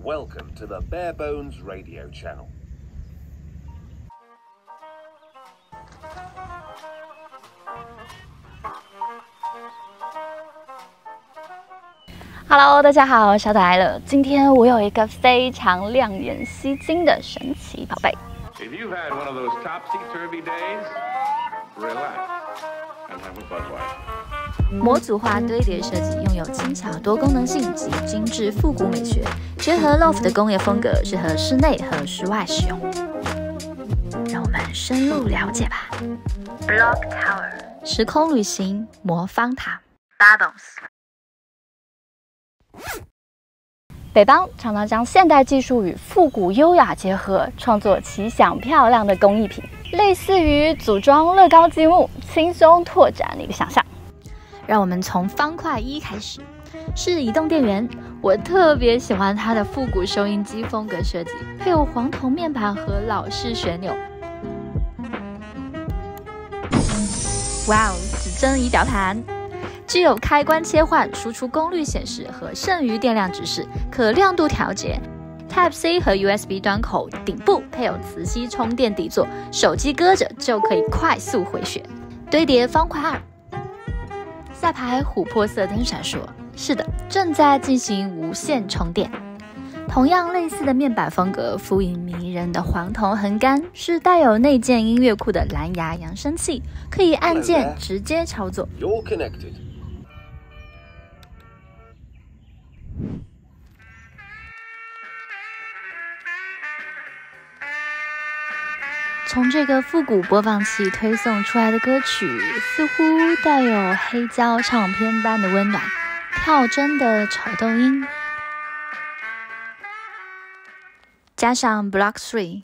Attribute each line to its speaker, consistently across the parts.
Speaker 1: Welcome to the Bare Bones Radio Channel.
Speaker 2: Hello， 大家好，小朵来了。今天我有一个非常亮眼吸睛的神奇宝贝。
Speaker 3: If you've had one of those topsy-turvy days, relax and have a Budweiser.
Speaker 2: 模组化堆叠设计拥有轻巧多功能性及精致复古美学，结合 LOFT 的工业风格，适合室内和室外使用。让我们深入了解吧。Block Tower 时空旅行魔方塔 Bubbles。北邦常常将现代技术与复古优雅结合，创作奇想漂亮的工艺品，类似于组装乐高积木，轻松拓展你的想象。让我们从方块1开始，是移动电源。我特别喜欢它的复古收音机风格设计，配有黄铜面盘和老式旋钮。哇哦，指针仪表盘。具有开关切换、输出功率显示和剩余电量指示，可亮度调节。Type-C 和 USB 端口顶部配有磁吸充电底座，手机搁着就可以快速回血。堆叠方块2，下排琥珀色灯闪烁，是的，正在进行无线充电。同样类似的面板风格，敷引迷人的黄铜横杆，是带有内建音乐库的蓝牙扬声器，可以按键直接操作。
Speaker 1: You're connected.
Speaker 2: 从这个复古播放器推送出来的歌曲，似乎带有黑胶唱片般的温暖，跳针的炒豆音，加上 Block 3，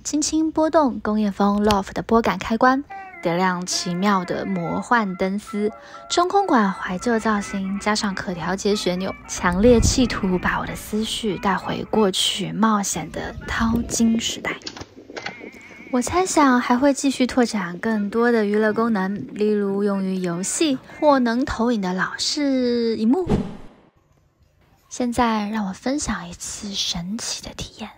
Speaker 2: 轻轻拨动工业风 LOFT 的拨杆开关，点亮奇妙的魔幻灯丝，中空管怀旧造型，加上可调节旋钮，强烈企图把我的思绪带回过去冒险的淘金时代。我猜想还会继续拓展更多的娱乐功能，例如用于游戏或能投影的老式萤幕。现在让我分享一次神奇的体验。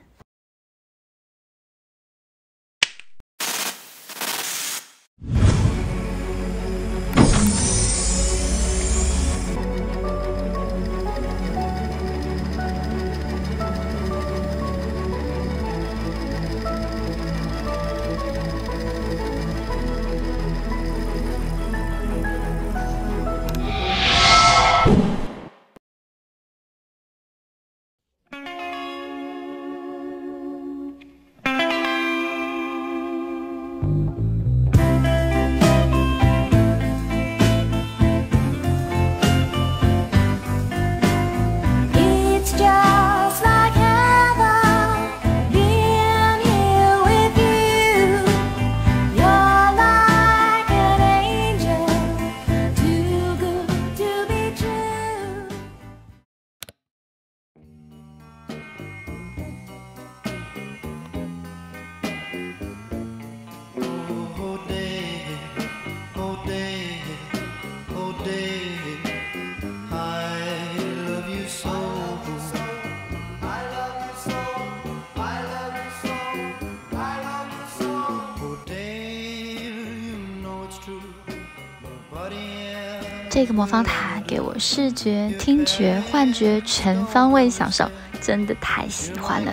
Speaker 2: 这个魔方塔给我视觉、听觉、幻觉全方位享受，真的太喜欢了。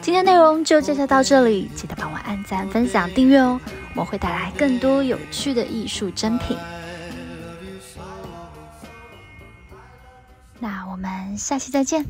Speaker 2: 今天内容就介绍到这里，记得帮我按赞、分享、订阅哦，我会带来更多有趣的艺术珍品。那我们下期再见。